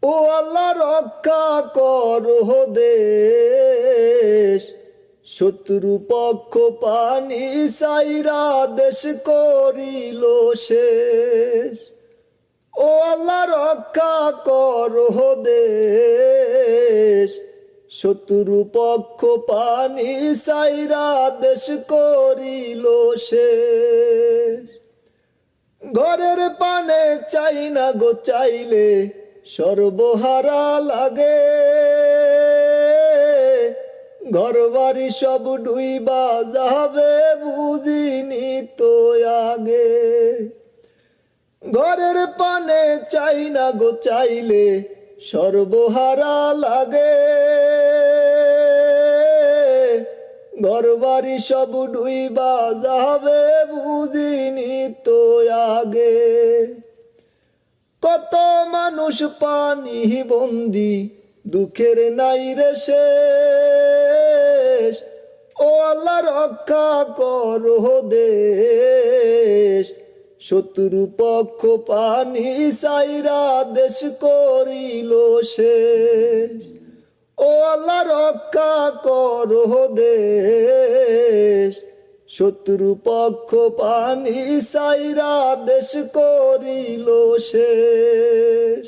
ও আল্লাহ রক্ষা করো দেশ, শত্রু পক্ষ পানি সাইরা দেশ করিল শেষ। ও আল্লাহ রক্ষা করো দেশ, শত্রু পক্ষ পানি সাইরা দেশ করিল শেষ। ঘরের পানে চাই না গো চাইলে সর্বহারা লাগে, ঘর বাড়ি সব ডুইবা যাবে বুঝিনি তো আগে। ঘরের পানে চাই না গো চাইলে সর্বহারা লাগে, ঘর বাড়ি সব ডুইবা যাবে বুঝিনি তো আগে। কত মানুষ পানি বন্দি দুঃখের নাই রে শেষ। ও আল্লাহ রক্ষা করো দেশ, শত্রু পক্ষ পানি সাইরা দেশ করিল শেষ। ও আল্লাহ রক্ষা করো দেশ, শত্রু পক্ষ পানি সাইরা দেশ করিল শেষ।